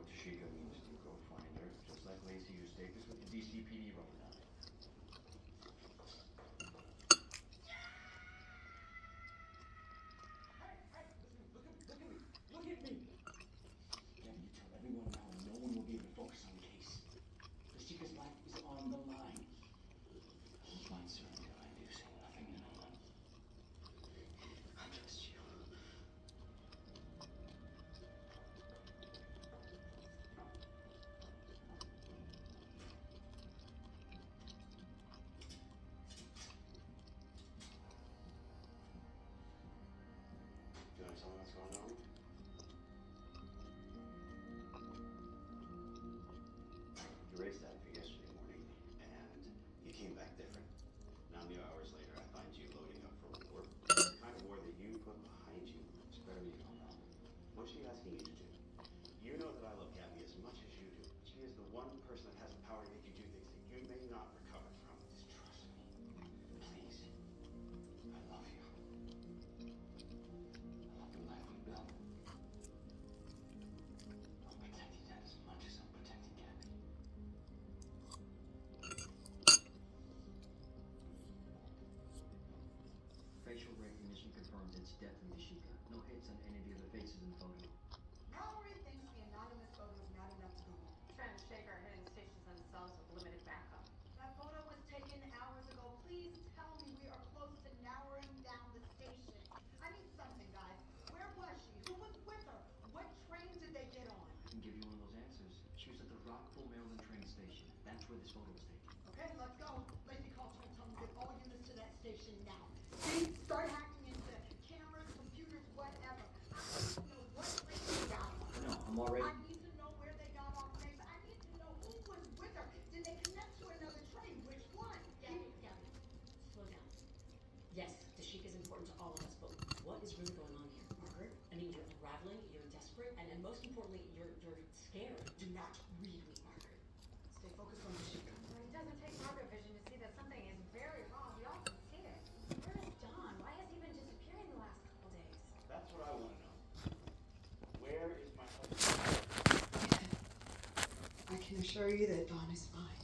what Tashika means to go find her, just like Lacey used Davis with the DCPD running on it. Hey, listen, look at me. Look at me. Gabby, you tell everyone now and no one will be able to focus on the case. Tashika's life is on the line. Hold mine, sir, until I do say nothing and no one. I trust you. Do you want to tell me what's going on? You raced out here yesterday morning, and you came back different. Now, mere hours later, I find you loading up for war. The kind of war that you put behind you. Spare me, you don't know. What's she asking you to do? You know that I love Gabby as much as you do. She is the one person that has the power to make you do things that you may not recover from. Just trust me. Please. I love you. I love the life we built. I'm protecting that as much as I'm protecting Gabby. Facial recognition confirms it's definitely Tashika. No hits on any of the other faces in the photo. Mallory thinks the anonymous photo is not enough to Google. Trying to shake our hidden stations themselves with limited backup. That photo was taken hours ago. Please tell me we are close to narrowing down the station. I need something, guys. Where was she? Who was with her? What train did they get on? I can give you one of those answers. She was at the Rockville, Maryland train station. That's where this photo was taken. Okay, let's go. Lacey called to tell me get all units to that station now. See, start hacking into cameras, computers, whatever. I need to know what Lacey got on. No, I'm already. I need to know where they got off next. I need to know who was with her. Did they connect to another train? Which one? Gabby, slow down. Yes, Tashika's important to all of us, but what is really going on here? Margaret, I mean, you're unraveling, you're desperate, and most importantly, you're scared. Do not read me, Margaret. Stay focused on Tashika. It doesn't take Margaret vision to see that something is very wrong. We all can see it. Where is Don? Why has he been disappearing the last couple days? That's what I want to know. Where is my husband? I can assure you that Dawn is fine.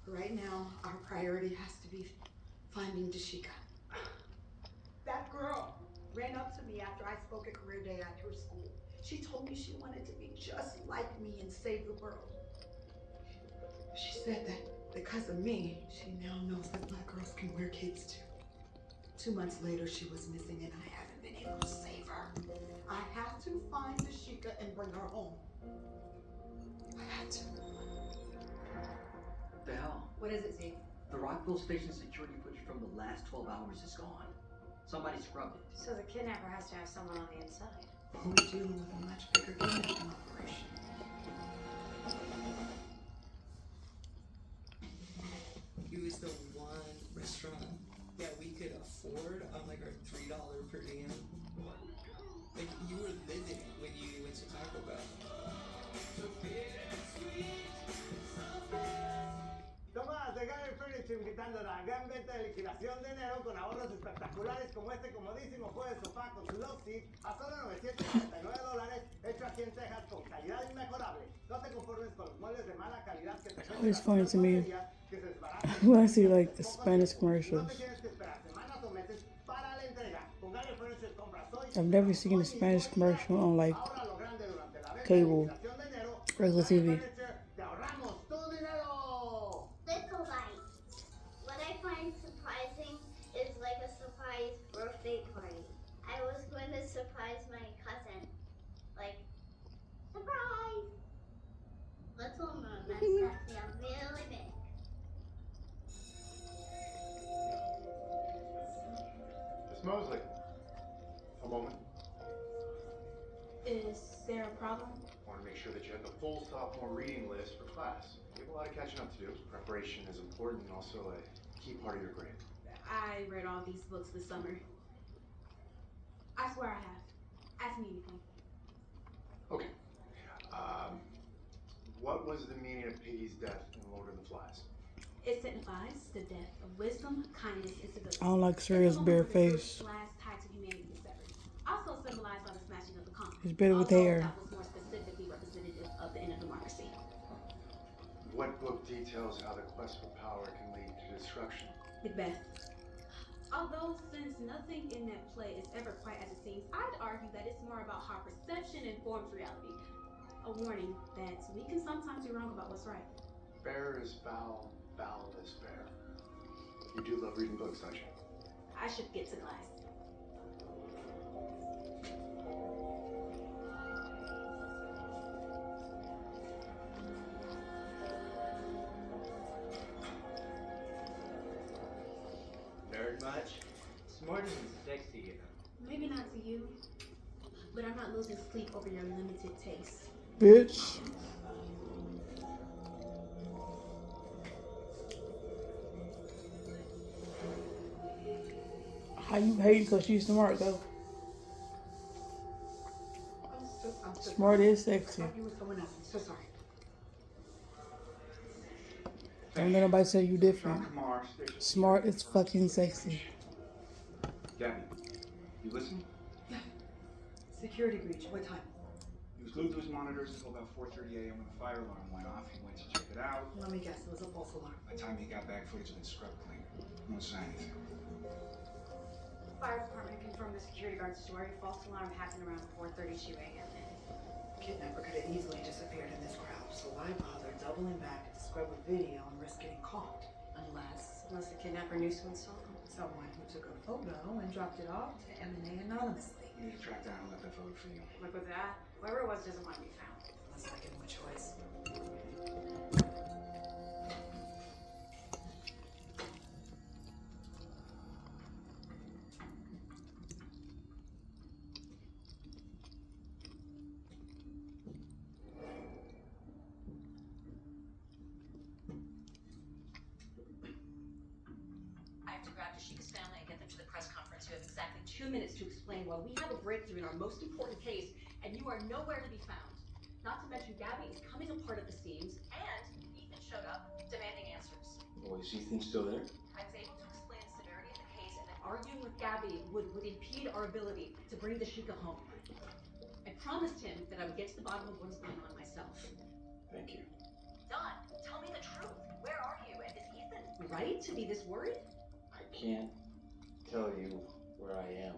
Right now, our priority has to be finding Tashika. That girl ran up to me after I spoke at Career Day at her school. She told me she wanted to be just like me and save the world. She said that because of me, she now knows that black girls can wear capes too. 2 months later, she was missing and I haven't been able to save her. I have to find Tashika and bring her home. I had to. What the hell? What is it, Zeke? The Rockville station security footage from the last 12 hours is gone. Somebody scrubbed it. So the kidnapper has to have someone on the inside. We're dealing with a much bigger kidnapping operation. It was the one restaurant that we could afford on like our $3 per diem. Like you were living when you went to Taco Bell. Tomás, de Gary Furniture invitando a la gran venta de liquidación de enero con ahorros espectaculares como este comodísimo juego de sofá con su love seat a solo $999, hecho aquí en Texas con calidad inmejorable. No te conformes con los muebles de mala calidad que te ofrecen It's funny to me que se desbaratan. when I see like the Spanish No commercials. te tienes que esperar semanas o meses para la entrega. Con Gary Furniture compras hoy. I've never seen a Spanish commercial on like Ahora lo grande durante la venta de cable, liquidación de enero. regular Gary TV. Furniture, te ahorramos tu dinero. Little lights. What I find surprising is like a surprise birthday party. I was going to surprise my cousin. Like, surprise! Little moments that feel really big. Miss Mosley, a moment. Is there a problem? I want to make sure that you have the full sophomore reading list for class. You have a lot of catching up to do. Preparation is important and also a key part of your grade. I read all these books this summer. I swear I have. Ask me anything. Okay. What was the meaning of Piggy's death in Lord of the Flies? It signifies the death of wisdom, kindness, and civility. I don't like Sirius bare face. Last tied to humanity is severed. Also symbolized by the smashing of the compass. It's better with Although hair. that was more specifically representative of the details how the quest for power can lead to destruction. Macbeth. Although, since nothing in that play is ever quite as it seems, I'd argue that it's more about how perception informs reality. A warning that we can sometimes be wrong about what's right. Fair is foul, foul is fair. You do love reading books, don't you? I should get to class. Very much. Smart and sexy, you know. Maybe not to you, but I'm not losing sleep over your limited taste. Bitch. How you hate because she's smart though? I'm so Smart is sexy. sorry. You with someone else. I'm so sorry. Don't let nobody say you different. John Kamar, Station Smart is fucking sexy. Gabby, you listen? Security breach. What time? He was glued to his monitors until about 4:30 a.m. when the fire alarm went off. He went to check it out. Let me guess. It was a false alarm. By the time he got back, footage had been scrubbed clean. No sign of anything. Fire department confirmed the security guard's story. False alarm happened around 4:32 a.m. Kidnapper could have easily disappeared in this crowd, so why bother doubling back to scrub a video and risk getting caught? Unless the kidnapper knew someone saw him. Someone who took a photo and dropped it off to M&A anonymously. You need to track down and let that photo for you. Look with that. Whoever it was doesn't want to be found. Let's not give him a choice. I have to grab Dashika's family and get them to the press conference. You have exactly 2 minutes to explain why we have a breakthrough in our most important case, and you are nowhere to be found. Not to mention Gabby is coming apart at the seams, and Ethan showed up demanding answers. Oh, is Ethan still there? I was able to explain the severity of the case, and that arguing with Gabby would impede our ability to bring Dashika home. I promised him that I would get to the bottom of what is going on myself. Thank you. Don, tell me the truth. Where are you? And is Ethan right to be this worried? I can't tell you where I am.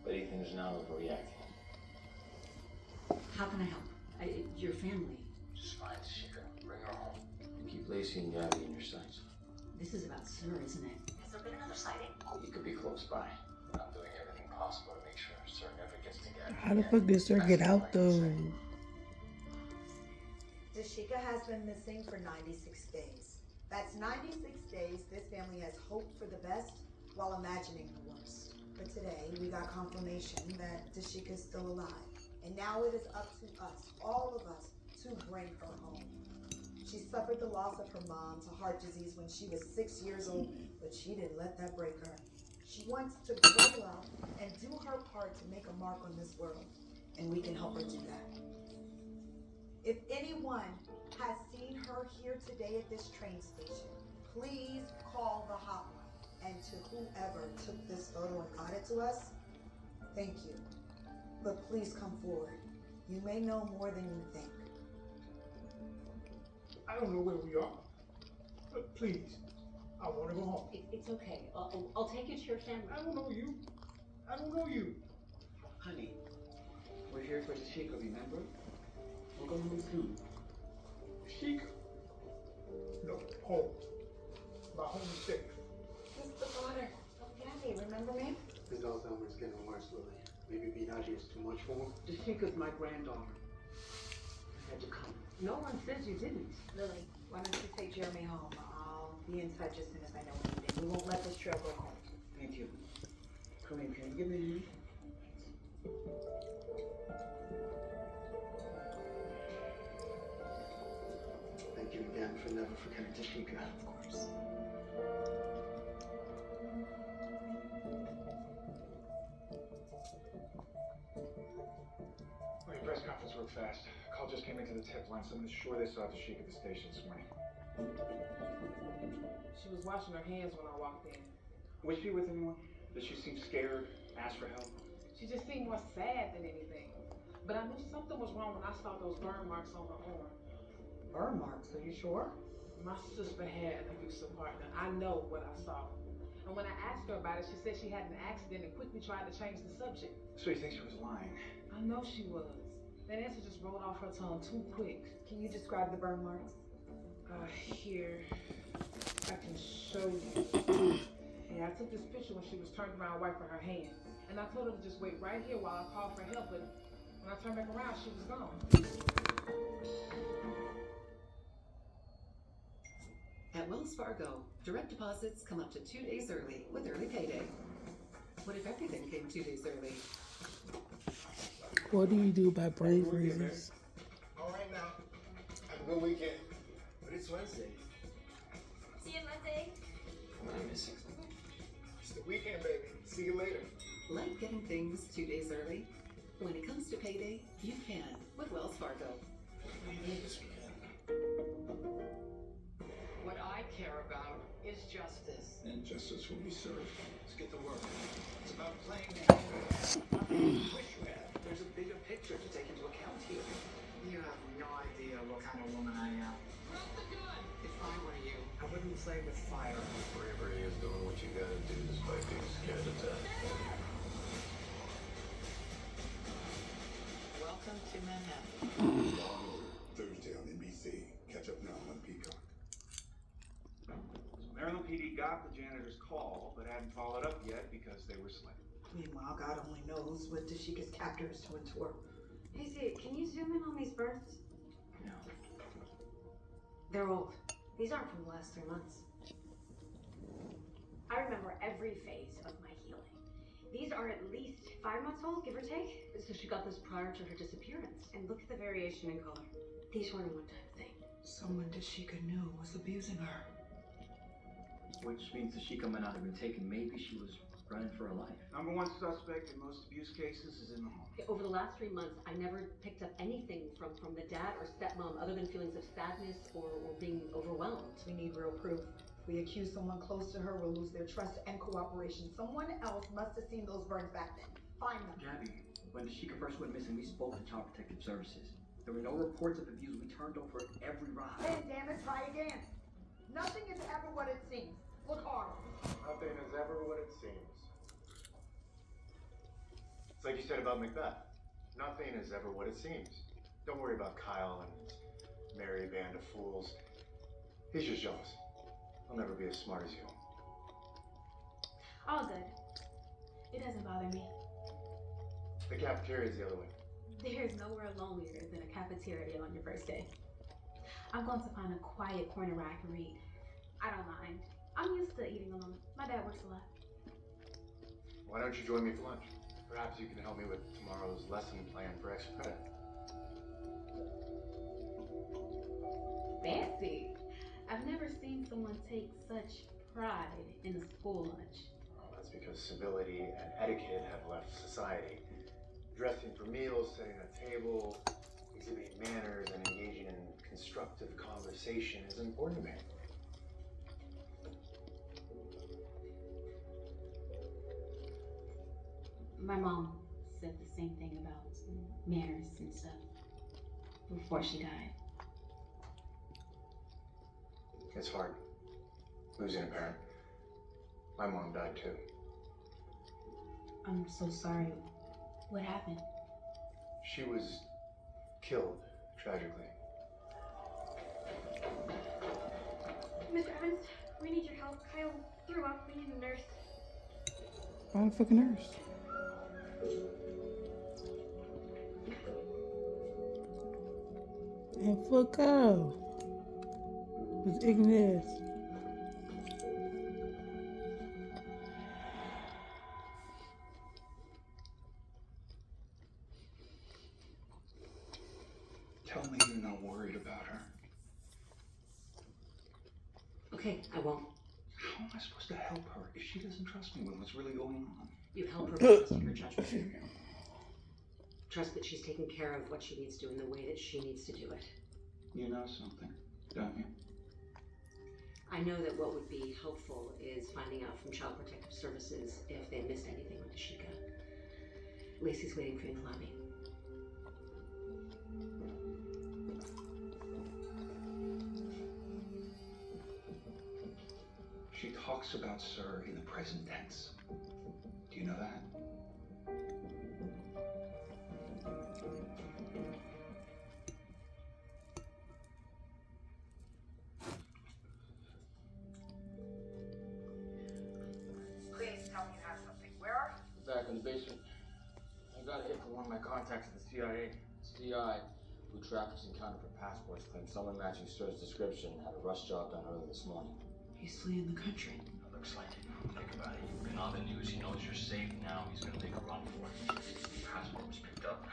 But Ethan is now overreacting. How can I help? Your family. Just find Dashika. Bring her home. And keep Lacey and Gabby in your sights. This is about Sir, isn't it? Has there been another sighting? You could be close by. I'm doing everything possible to make sure Sir never gets to Gabby. How the fuck did Sir get out though? Dashika has been missing for 96 days. That's 96 days this family has hoped for the best while imagining the worst. But today, we got confirmation that Dashika is still alive. And now it is up to us, all of us, to bring her home. She suffered the loss of her mom to heart disease when she was 6 years old, but she didn't let that break her. She wants to grow up and do her part to make a mark on this world. And we can help her do that. If anyone has seen her here today at this train station, please call the hotline. And to whoever took this photo and got it to us, thank you. But please come forward. You may know more than you think. I don't know where we are, but please, I want to go home. It's okay. I'll take you to your family. I don't know you. I don't know you. Honey, we're here for Dashika, remember? We'll go home soon. Sheik. No, home. My home is safe. Who's the daughter of Gabby, remember me? His Alzheimer's getting worse, Lily. Maybe being out here is too much for him. Dashika's my granddaughter. I had to come. No one says you didn't. Lily, why don't you take Jeremy home? I'll be in touch as soon as I know anything. We won't let this trail go home. Thank you. Kareem, can you give me a hand? Thank you again for never forgetting Dashika. Of course. Well, your press conference worked fast. Call just came into the tip line. Someone is sure they saw Dashika at the station this morning. She was washing her hands when I walked in. Was she with anyone? Did she seem scared? Ask for help? She just seemed more sad than anything. But I knew something was wrong when I saw those burn marks on her arm. Burn marks, are you sure? My sister had an abusive partner. I know what I saw. And when I asked her about it, she said she had an accident and quickly tried to change the subject. So you think she was lying? I know she was. That answer just rolled off her tongue too quick. Can you describe the burn marks? Here. I can show you. Yeah, I took this picture when she was turned around wiping her hand. And I told her to just wait right here while I called for help, but when I turned back around, she was gone. At Wells Fargo, direct deposits come up to 2 days early with early payday. What if everything came 2 days early? What do you do by brain freezes? All right now. Have a good weekend. But it's Wednesday. See you Monday. Am I missing something? It's the weekend, baby. See you later. Like getting things 2 days early? When it comes to payday, you can with Wells Fargo. What are you doing this weekend? What I care about is justice. And justice will be served. Let's get to work. It's about playing the hand. Wish you had. There's a bigger picture to take into account here. You have no idea what kind of woman I am. Drop the gun! If I were you, I wouldn't play with fire. Bravery is doing what you gotta do despite being scared to death. Welcome to Manhattan. Thursday on NBC. Catch up now on Peacock. So Maryland PD got the janitor's call, but hadn't followed up yet because they were slammed. Meanwhile, God only knows what Dashika's captors doing to her. Hey, Zeke, can you zoom in on these births? No. They're old. These aren't from the last 3 months. I remember every phase of my healing. These are at least 5 months old, give or take. So she got this prior to her disappearance. And look at the variation in color. These weren't a one-time thing. Someone Dashika knew was abusing her. Which means Dashika might not have been taken. Maybe she was running for her life. Number one suspect in most abuse cases is in the home. Over the last 3 months, I never picked up anything from the dad or stepmom other than feelings of sadness or being overwhelmed. We need real proof. If we accuse someone close to her, we'll lose their trust and cooperation. Someone else must have seen those burns back then. Find them. Gabby, when Dashika first went missing, we spoke to Child Protective Services. There were no reports of abuse. We turned over every rock. Hey, damn it, try again. Nothing is ever what it seems. Look harder. Nothing is ever what it seems. It's like you said about Macbeth. Nothing is ever what it seems. Don't worry about Kyle and his merry band of fools. He's just jealous. He'll never be as smart as you. All good. It doesn't bother me. The cafeteria is the other way. There is nowhere lonelier than a cafeteria on your first day. I'm going to find a quiet corner where I can read. I don't mind. I'm used to eating alone. My dad works a lot. Why don't you join me for lunch? Perhaps you can help me with tomorrow's lesson plan for extra credit. Fancy. I've never seen someone take such pride in a school lunch. Well, that's because civility and etiquette have left society. Dressing for meals, setting a table, exhibiting manners, and engaging in constructive conversation is important to me. My mom said the same thing about manners and stuff before she died. It's hard, losing a parent. My mom died too. I'm so sorry. What happened? She was killed, tragically. Mr. Evans, we need your help. Kyle threw up. We need a nurse. I'm a fucking nurse. And fuck up. It's ignorant. Tell me you're not worried about her. Okay, I won't. How am I supposed to help her if she doesn't trust me with what's really going on? You help her by trusting her judgment. Trust that she's taking care of what she needs to in the way that she needs to do it. You know something, don't you? I know that what would be helpful is finding out from Child Protective Services if they missed anything on Dashika. Lacey's waiting for you in the lobby. talks about Sir in the present tense. Do you know that? Please tell me you have something. Where are you? Back in the basement. I got a hit from one of my contacts at the CIA. CI, who traffics in counterfeit passports, claimed someone matching Sir's description had a rush job done early this morning. He's fleeing the country. It looks like it. Think about it. You've been on the news. He knows you're safe now. He's gonna make a run for it. Passport was picked up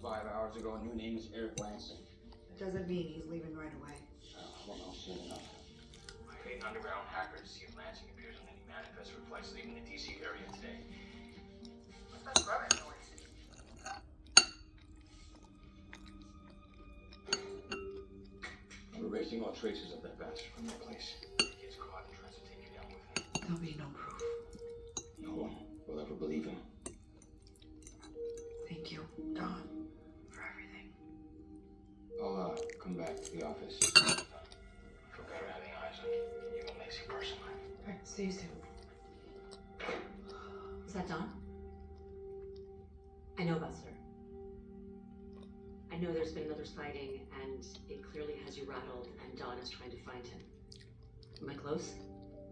5 hours ago. New name is Eric Lansing. It doesn't mean he's leaving right away. I don't know soon enough. I paid an underground hacker to see if Lansing appears on any manifest for flights leaving the DC area today. What's that grubbing noise? I'm erasing all traces of that bastard from your place. If he gets caught and tries to take you down with him, There'll be no proof. no one will ever believe him. Thank you, Don, for everything. I'll come back to the office. Feel better having eyes on you and Lacey personally. Alright, see you soon. Is that Don? I know about Sir. I know there's been another sighting, and it clearly has you rattled, and Don is trying to find him. Am I close?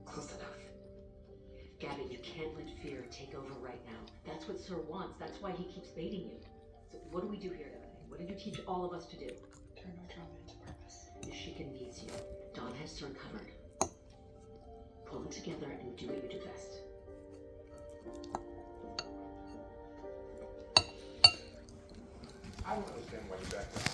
Close enough. Gabby, you can't let fear take over right now. That's what Sir wants. That's why he keeps baiting you. So what do we do here, Ebony? What did you teach all of us to do? Turn our trauma into purpose. Nishika needs you. Don has Sir covered. Pull it together and do what you do best. I don't understand why you backed out.